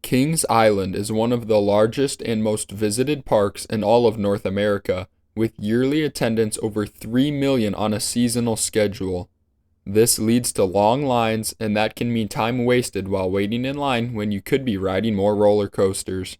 Kings Island is one of the largest and most visited parks in all of North America, with yearly attendance over 3 million on a seasonal schedule. This leads to long lines, and that can mean time wasted while waiting in line when you could be riding more roller coasters.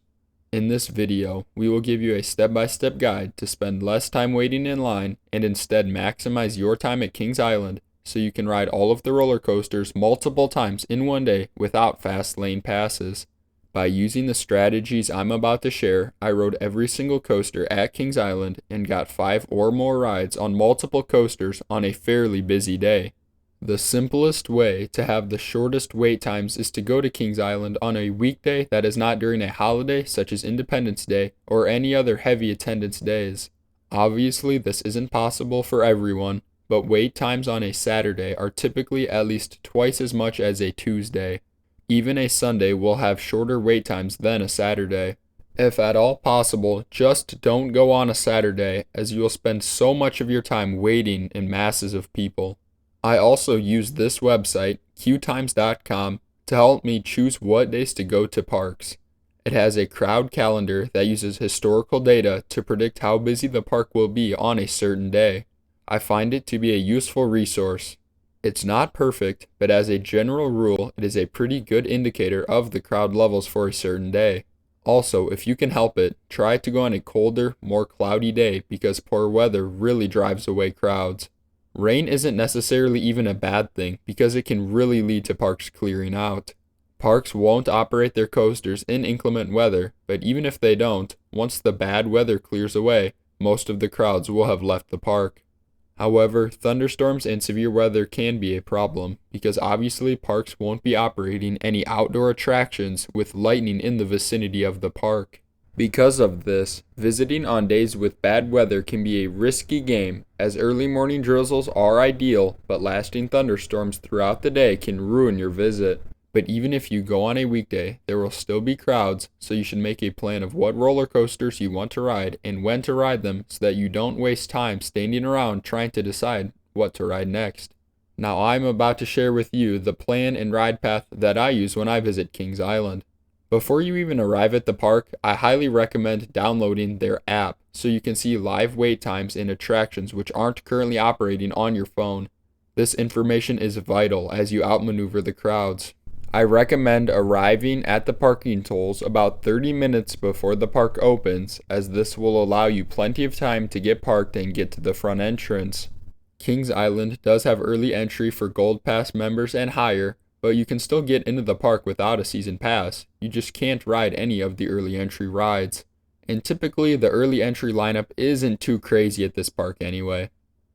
In this video, we will give you a step-by-step guide to spend less time waiting in line and instead maximize your time at Kings Island so you can ride all of the roller coasters multiple times in one day without fast lane passes. By using the strategies I'm about to share, I rode every single coaster at Kings Island and got 5 or more rides on multiple coasters on a fairly busy day. The simplest way to have the shortest wait times is to go to Kings Island on a weekday that is not during a holiday such as Independence Day or any other heavy attendance days. Obviously, this isn't possible for everyone, but wait times on a Saturday are typically at least twice as much as a Tuesday. Even a Sunday will have shorter wait times than a Saturday. If at all possible, just don't go on a Saturday, as you will spend so much of your time waiting in masses of people. I also use this website, qtimes.com, to help me choose what days to go to parks. It has a crowd calendar that uses historical data to predict how busy the park will be on a certain day. I find it to be a useful resource. It's not perfect, but as a general rule, it is a pretty good indicator of the crowd levels for a certain day. Also, if you can help it, try to go on a colder, more cloudy day because poor weather really drives away crowds. Rain isn't necessarily even a bad thing because it can really lead to parks clearing out. Parks won't operate their coasters in inclement weather, but even if they don't, once the bad weather clears away, most of the crowds will have left the park. However, thunderstorms and severe weather can be a problem because obviously parks won't be operating any outdoor attractions with lightning in the vicinity of the park. Because of this, visiting on days with bad weather can be a risky game, as early morning drizzles are ideal, but lasting thunderstorms throughout the day can ruin your visit. But even if you go on a weekday, there will still be crowds, so you should make a plan of what roller coasters you want to ride and when to ride them so that you don't waste time standing around trying to decide what to ride next. Now I'm about to share with you the plan and ride path that I use when I visit Kings Island. Before you even arrive at the park, I highly recommend downloading their app so you can see live wait times and attractions which aren't currently operating on your phone. This information is vital as you outmaneuver the crowds. I recommend arriving at the parking tolls about 30 minutes before the park opens, as this will allow you plenty of time to get parked and get to the front entrance. Kings Island does have early entry for Gold Pass members and higher, but you can still get into the park without a season pass. You just can't ride any of the early entry rides. And typically the early entry lineup isn't too crazy at this park anyway.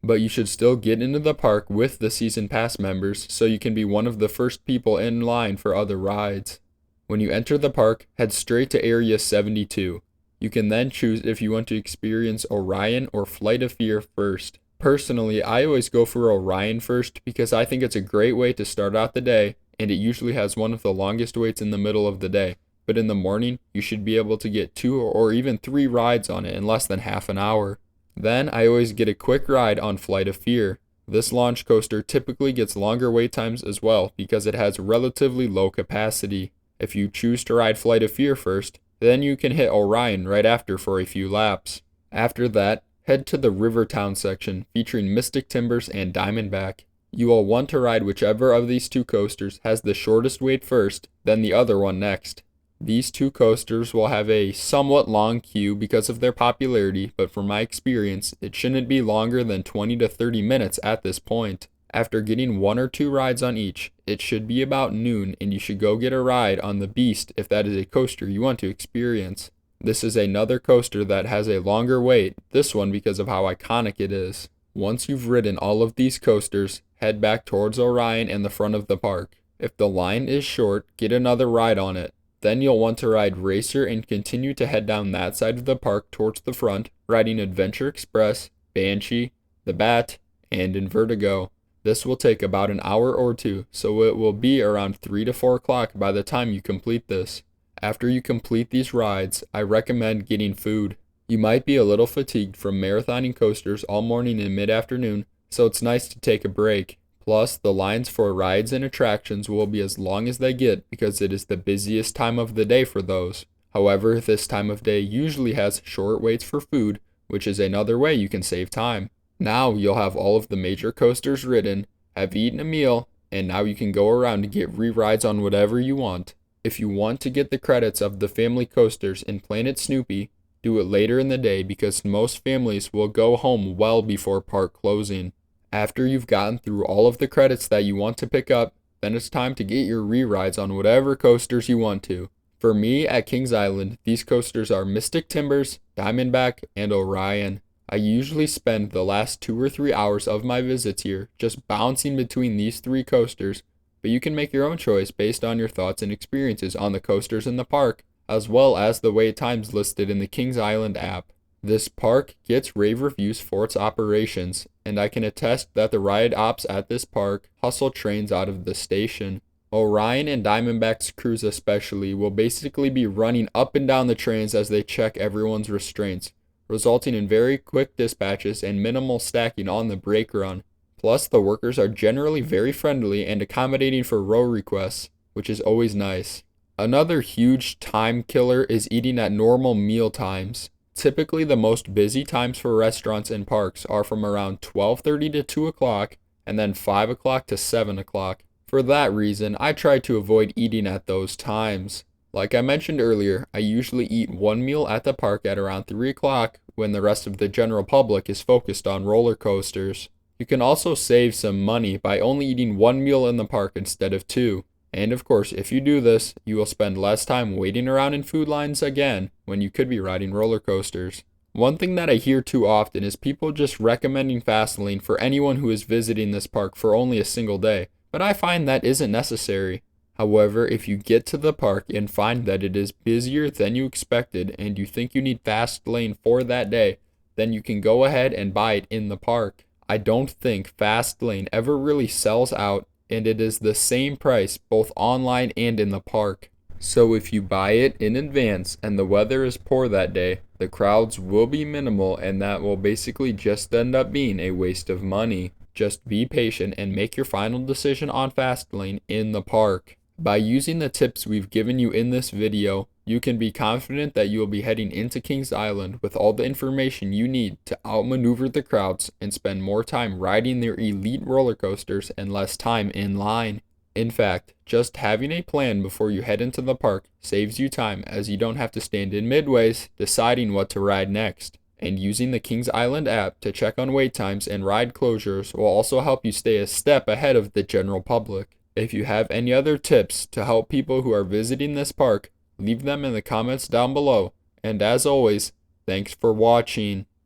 But you should still get into the park with the season pass members so you can be one of the first people in line for other rides. When you enter the park, head straight to Area 72. You can then choose if you want to experience Orion or Flight of Fear first. Personally, I always go for Orion first because I think it's a great way to start out the day, and it usually has one of the longest waits in the middle of the day. But in the morning, you should be able to get 2 or even 3 rides on it in less than half an hour. Then I always get a quick ride on Flight of Fear. This launch coaster typically gets longer wait times as well because it has relatively low capacity. If you choose to ride Flight of Fear first, then you can hit Orion right after for a few laps. After that, head to the Rivertown section featuring Mystic Timbers and Diamondback. You will want to ride whichever of these 2 coasters has the shortest wait first, then the other one next. These 2 coasters will have a somewhat long queue because of their popularity, but from my experience, it shouldn't be longer than 20 to 30 minutes at this point. After getting 1 or 2 rides on each, it should be about noon and you should go get a ride on the Beast if that is a coaster you want to experience. This is another coaster that has a longer wait, this one because of how iconic it is. Once you've ridden all of these coasters, head back towards Orion and the front of the park. If the line is short, get another ride on it. Then you'll want to ride Racer and continue to head down that side of the park towards the front, riding Adventure Express, Banshee, the Bat, and Invertigo. This will take about an hour or 2, so it will be around 3 to 4 o'clock by the time you complete this. After you complete these rides, I recommend getting food. You might be a little fatigued from marathoning coasters all morning and mid-afternoon, so it's nice to take a break. Plus, the lines for rides and attractions will be as long as they get because it is the busiest time of the day for those. However, this time of day usually has short waits for food, which is another way you can save time. Now you'll have all of the major coasters ridden, have eaten a meal, and now you can go around and get re-rides on whatever you want. If you want to get the credits of the family coasters in Planet Snoopy, do it later in the day because most families will go home well before park closing. After you've gotten through all of the credits that you want to pick up, then it's time to get your re-rides on whatever coasters you want to. For me, at Kings Island, these coasters are Mystic Timbers, Diamondback, and Orion. I usually spend the last 2 or 3 hours of my visits here just bouncing between these 3 coasters, but you can make your own choice based on your thoughts and experiences on the coasters in the park, as well as the wait times listed in the Kings Island app. This park gets rave reviews for its operations, and I can attest that the ride ops at this park hustle trains out of the station. Orion and Diamondback's crews especially will basically be running up and down the trains as they check everyone's restraints, resulting in very quick dispatches and minimal stacking on the brake run. Plus, the workers are generally very friendly and accommodating for row requests, which is always nice. Another huge time killer is eating at normal meal times. Typically, the most busy times for restaurants and parks are from around 12:30 to 2 o'clock and then 5 o'clock to 7 o'clock. For that reason, I try to avoid eating at those times. Like I mentioned earlier, I usually eat one meal at the park at around 3 o'clock when the rest of the general public is focused on roller coasters. You can also save some money by only eating one meal in the park instead of 2. And of course, if you do this, you will spend less time waiting around in food lines again when you could be riding roller coasters. One thing that I hear too often is people just recommending Fastlane for anyone who is visiting this park for only a single day, but I find that isn't necessary. However, if you get to the park and find that it is busier than you expected and you think you need Fastlane for that day, then you can go ahead and buy it in the park. I don't think Fastlane ever really sells out, and it is the same price both online and in the park. So if you buy it in advance and the weather is poor that day, the crowds will be minimal and that will basically just end up being a waste of money. Just be patient and make your final decision on Fastlane in the park. By using the tips we've given you in this video, you can be confident that you will be heading into Kings Island with all the information you need to outmaneuver the crowds and spend more time riding their elite roller coasters and less time in line. In fact, just having a plan before you head into the park saves you time as you don't have to stand in midways deciding what to ride next. And using the Kings Island app to check on wait times and ride closures will also help you stay a step ahead of the general public. If you have any other tips to help people who are visiting this park, leave them in the comments down below. And as always, thanks for watching.